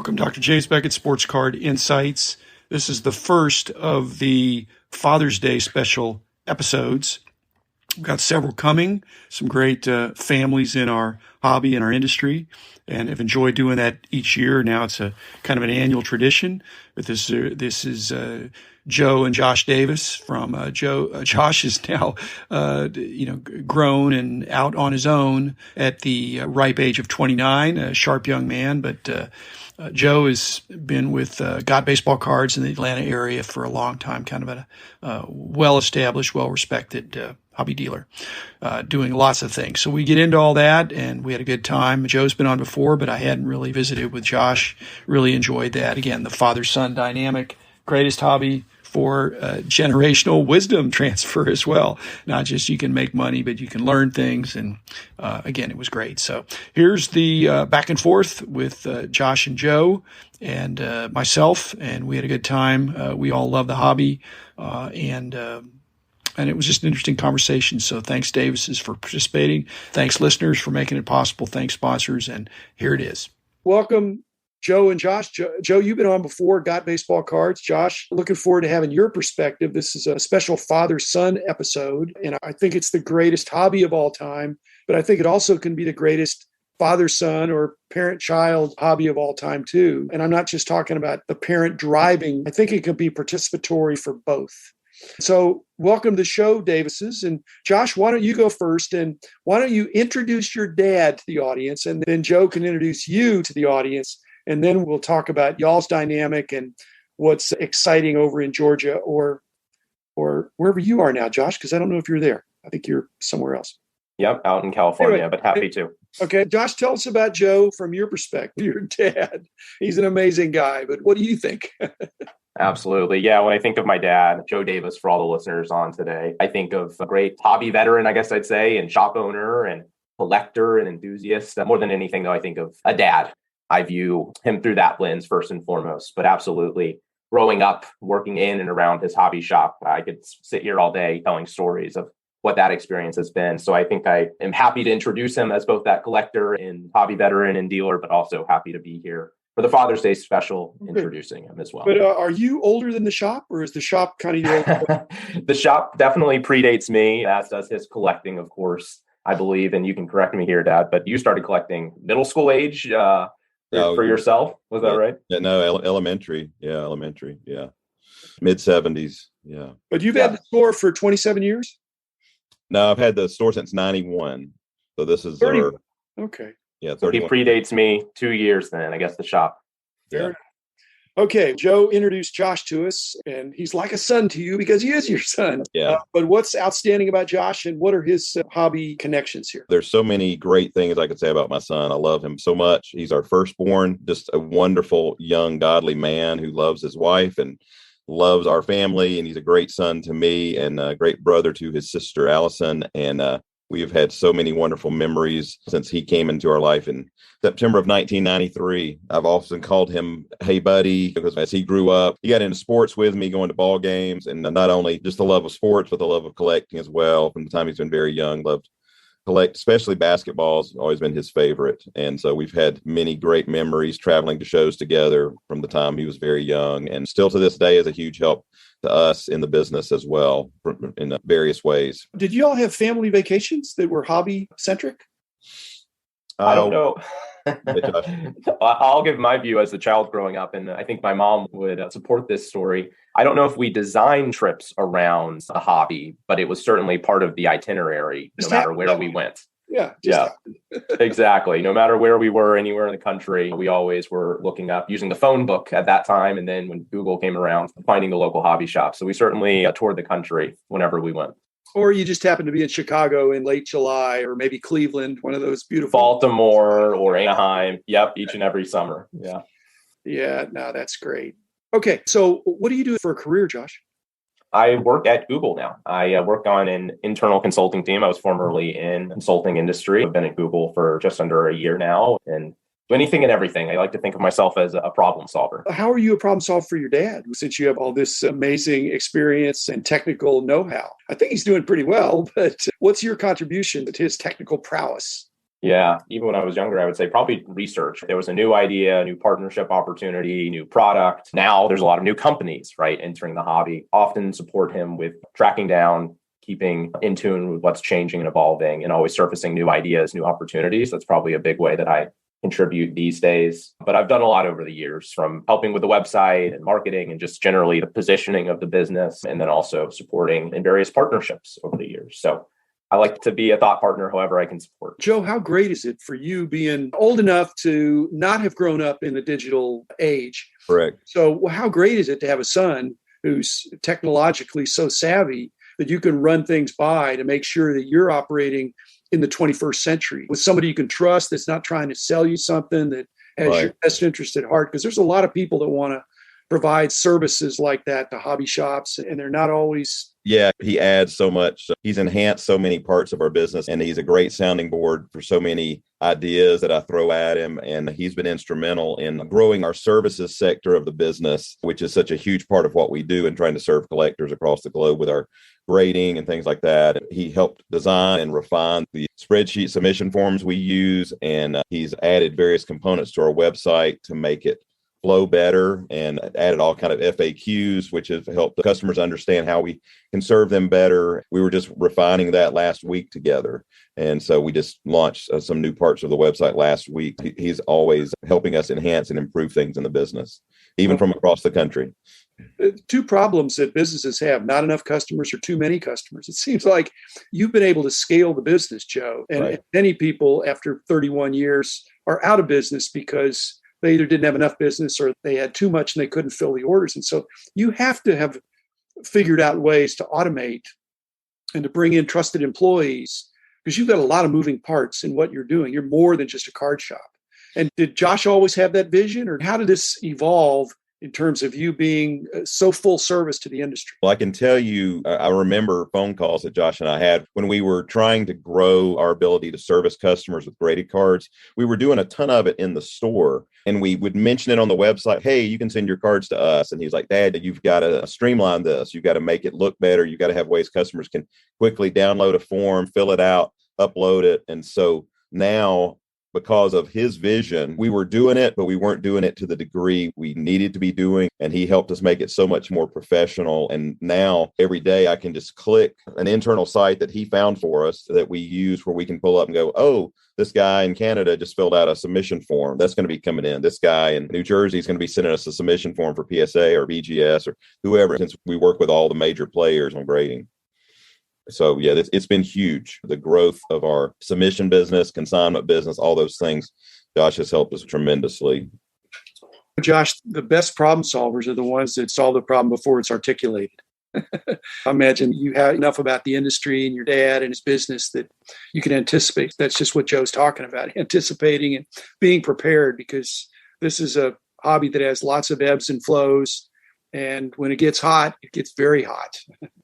Welcome, Dr. James Beckett, Sports Card Insights. This is the first of the Father's Day special episodes. We've got several coming, some great families in our hobby and our industry, and have enjoyed doing that each year. Now it's a kind of an annual tradition. But this is Joe and Josh Davis from Josh is now grown and out on his own at the ripe age of 29, a sharp young man, but Joe has been with Got Baseball Cards in the Atlanta area for a long time, kind of a well-established, well-respected hobby dealer, doing lots of things. So we get into all that, and we had a good time. Joe's been on before, but I hadn't really visited with Josh. Really enjoyed that. Again, the father-son dynamic, greatest hobby for generational wisdom transfer as well. Not just you can make money, but you can learn things. And again, it was great. So here's the back and forth with Josh and Joe and myself, and we had a good time. We all love the hobby, and it was just an interesting conversation. So thanks, Davises, for participating. Thanks, listeners, for making it possible. Thanks, sponsors. And here it is. Welcome, Joe and Josh. Joe, you've been on before, Got Baseball Cards. Josh, looking forward to having your perspective. This is a special father-son episode, and I think it's the greatest hobby of all time, but I think it also can be the greatest father-son or parent-child hobby of all time, too. And I'm not just talking about the parent driving. I think it can be participatory for both. So welcome to the show, Davises. And Josh, why don't you go first? And why don't you introduce your dad to the audience? And then Joe can introduce you to the audience. And then we'll talk about y'all's dynamic and what's exciting over in Georgia or wherever you are now, Josh, because I don't know if you're there. I think you're somewhere else. Yep, out in California, anyway, but happy to. Okay, Josh, tell us about Joe from your perspective, your dad. He's an amazing guy, but what do you think? Absolutely. Yeah, when I think of my dad, Joe Davis, for all the listeners on today, I think of a great hobby veteran, I guess I'd say, and shop owner and collector and enthusiast. More than anything, though, I think of a dad. I view him through that lens first and foremost, but absolutely growing up, working in and around his hobby shop, I could sit here all day telling stories of what that experience has been. So I think I am happy to introduce him as both that collector and hobby veteran and dealer, but also happy to be here for the Father's Day special, introducing him as well. But are you older than the shop, or is the shop kind of your The shop definitely predates me, as does his collecting, of course, I believe. And you can correct me here, Dad, but you started collecting middle school age for yourself. Was that right? Yeah, no, elementary. Yeah. Mid 70s. Yeah. But you've had the store for 27 years? No, I've had the store since 91. So this is 30. Okay. Yeah, so he predates me 2 years then, I guess, the shop. Yeah. Okay, Joe introduced Josh to us, and he's like a son to you because he is your son. Yeah. But what's outstanding about Josh, and what are his hobby connections here? There's so many great things I could say about my son. I love him so much. He's our firstborn, just a wonderful, young, godly man who loves his wife and loves our family. And he's a great son to me and a great brother to his sister, Allison. And we have had so many wonderful memories since he came into our life in September of 1993. I've often called him, hey, buddy, because as he grew up, he got into sports with me, going to ball games, and not only just the love of sports, but the love of collecting as well. From the time he's been very young, loved collect, especially basketball's always been his favorite. And so we've had many great memories traveling to shows together from the time he was very young, and still to this day is a huge help to us in the business as well in various ways. Did you all have family vacations that were hobby centric? I don't know. I'll give my view as a child growing up, and I think my mom would support this story. I don't know if we designed trips around a hobby, but it was certainly part of the itinerary, no matter where we went. Yeah. Exactly. No matter where we were, anywhere in the country, we always were looking up, using the phone book at that time. And then when Google came around, finding the local hobby shop. So we certainly toured the country whenever we went. Or you just happened to be in Chicago in late July, or maybe Cleveland, one of those beautiful. Baltimore or Anaheim. Yep. Each and every summer. Yeah. Yeah. No, that's great. Okay. So what do you do for a career, Josh? I work at Google now. I work on an internal consulting team. I was formerly in consulting industry. I've been at Google for just under a year now and do anything and everything. I like to think of myself as a problem solver. How are you a problem solver for your dad, since you have all this amazing experience and technical know-how? I think he's doing pretty well, but what's your contribution to his technical prowess? Yeah, even when I was younger, I would say probably research. There was a new idea, a new partnership opportunity, new product. Now there's a lot of new companies, right, entering the hobby. Often support him with tracking down, keeping in tune with what's changing and evolving, and always surfacing new ideas, new opportunities. That's probably a big way that I contribute these days. But I've done a lot over the years, from helping with the website and marketing and just generally the positioning of the business, and then also supporting in various partnerships over the years. So I like to be a thought partner however I can support. Joe, how great is it for you being old enough to not have grown up in the digital age? Correct. So how great is it to have a son who's technologically so savvy that you can run things by to make sure that you're operating in the 21st century with somebody you can trust that's not trying to sell you something, that has your best interest at heart? Because there's a lot of people that want to provide services like that to hobby shops, and they're not always. Yeah, he adds so much. He's enhanced so many parts of our business, and he's a great sounding board for so many ideas that I throw at him. And he's been instrumental in growing our services sector of the business, which is such a huge part of what we do and trying to serve collectors across the globe with our grading and things like that. He helped design and refine the spreadsheet submission forms we use, and he's added various components to our website to make it flow better, and added all kind of FAQs, which have helped the customers understand how we can serve them better. We were just refining that last week together. And so we just launched some new parts of the website last week. He's always helping us enhance and improve things in the business, even from across the country. Two problems that businesses have: not enough customers or too many customers. It seems like you've been able to scale the business, Joe. And many people after 31 years are out of business because they either didn't have enough business or they had too much and they couldn't fill the orders. And so you have to have figured out ways to automate and to bring in trusted employees, because you've got a lot of moving parts in what you're doing. You're more than just a card shop. And did Josh always have that vision, or how did this evolve in terms of you being so full service to the industry? Well, I can tell you, I remember phone calls that Josh and I had when we were trying to grow our ability to service customers with graded cards. We were doing a ton of it in the store, and we would mention it on the website. Hey, you can send your cards to us. And he's like, Dad, you've got to streamline this. You've got to make it look better. You've got to have ways customers can quickly download a form, fill it out, upload it. And so now, because of his vision, we were doing it, but we weren't doing it to the degree we needed to be doing. And he helped us make it so much more professional. And now every day I can just click an internal site that he found for us that we use, where we can pull up and go, oh, this guy in Canada just filled out a submission form. That's going to be coming in. This guy in New Jersey is going to be sending us a submission form for PSA or BGS or whoever, since we work with all the major players on grading. So, yeah, it's been huge. The growth of our submission business, consignment business, all those things, Josh has helped us tremendously. Josh, the best problem solvers are the ones that solve the problem before it's articulated. I imagine you have enough about the industry and your dad and his business that you can anticipate. That's just what Joe's talking about, anticipating and being prepared, because this is a hobby that has lots of ebbs and flows. And when it gets hot, it gets very hot.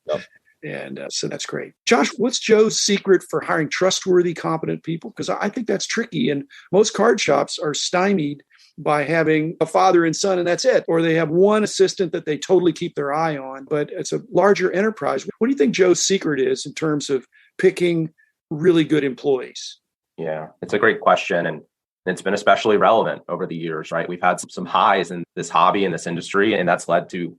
Yep. And so that's great. Josh, what's Joe's secret for hiring trustworthy, competent people? Because I think that's tricky. And most card shops are stymied by having a father and son, and that's it. Or they have one assistant that they totally keep their eye on. But it's a larger enterprise. What do you think Joe's secret is in terms of picking really good employees? Yeah, it's a great question. And it's been especially relevant over the years, right? We've had some highs in this hobby, in this industry, and that's led to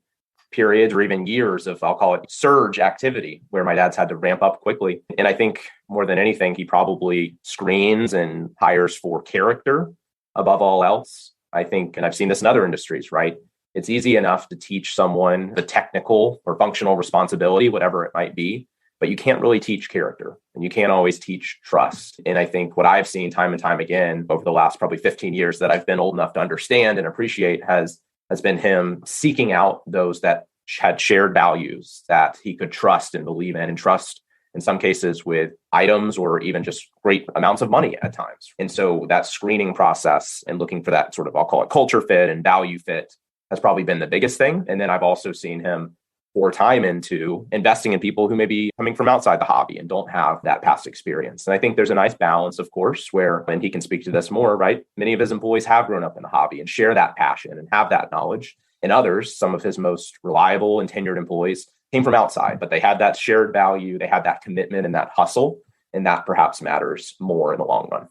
periods or even years of, I'll call it, surge activity, where my dad's had to ramp up quickly. And I think more than anything, he probably screens and hires for character above all else. I think, and I've seen this in other industries, right? It's easy enough to teach someone the technical or functional responsibility, whatever it might be, but you can't really teach character, and you can't always teach trust. And I think what I've seen time and time again over the last probably 15 years that I've been old enough to understand and appreciate has been him seeking out those that had shared values that he could trust and believe in, and trust in some cases with items or even just great amounts of money at times. And so that screening process and looking for that sort of, I'll call it, culture fit and value fit has probably been the biggest thing. And then I've also seen him pour time into investing in people who may be coming from outside the hobby and don't have that past experience. And I think there's a nice balance, of course, where, and he can speak to this more, right? Many of his employees have grown up in the hobby and share that passion and have that knowledge. And others, some of his most reliable and tenured employees, came from outside, but they had that shared value, they had that commitment and that hustle. And that perhaps matters more in the long run.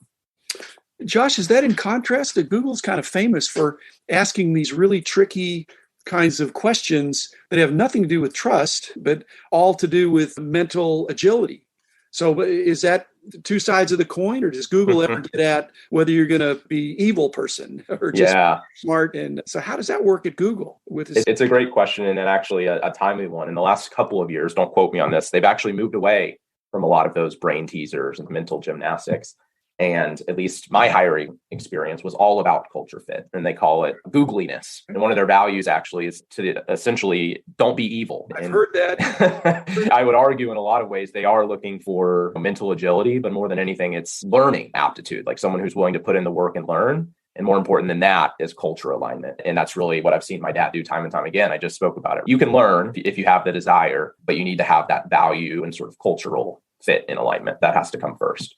Josh, is that in contrast that Google's kind of famous for asking these really tricky kinds of questions that have nothing to do with trust, but all to do with mental agility? So is that two sides of the coin, or does Google ever get at whether you're going to be evil person or just smart? And so how does that work at Google? It's a great question, and actually a timely one. In the last couple of years, don't quote me on this, they've actually moved away from a lot of those brain teasers and mental gymnastics. And at least my hiring experience was all about culture fit, and they call it Googliness. And one of their values actually is to essentially don't be evil. I've heard that. I would argue in a lot of ways they are looking for mental agility, but more than anything, it's learning aptitude, like someone who's willing to put in the work and learn. And more important than that is culture alignment. And that's really what I've seen my dad do time and time again. I just spoke about it. You can learn if you have the desire, but you need to have that value and sort of cultural fit in alignment. That has to come first.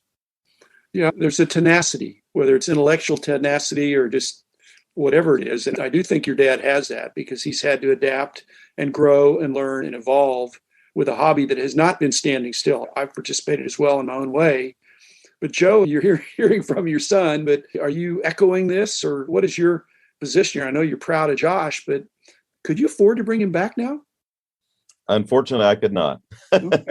Yeah, there's a tenacity, whether it's intellectual tenacity or just whatever it is. And I do think your dad has that because he's had to adapt and grow and learn and evolve with a hobby that has not been standing still. I've participated as well in my own way. But Joe, you're hearing from your son, but are you echoing this, or what is your position here? I know you're proud of Josh, but could you afford to bring him back now? Unfortunately, I could not. Okay.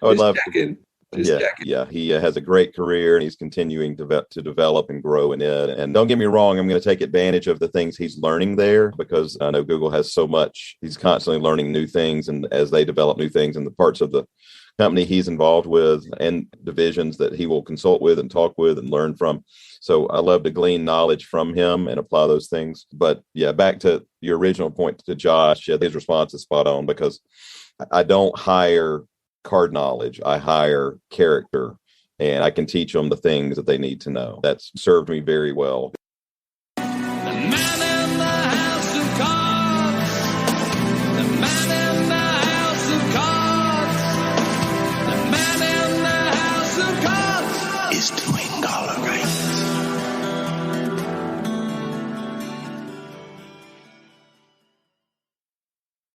I would love to. Yeah. He has a great career, and he's continuing to develop and grow in it. And don't get me wrong, I'm going to take advantage of the things he's learning there, because I know Google has so much. He's constantly learning new things, and as they develop new things in the parts of the company he's involved with and divisions that he will consult with and talk with and learn from. So I love to glean knowledge from him and apply those things. But yeah, back to your original point to Josh, his response is spot on, because I don't hire card knowledge. I hire character, and I can teach them the things that they need to know. That's served me very well.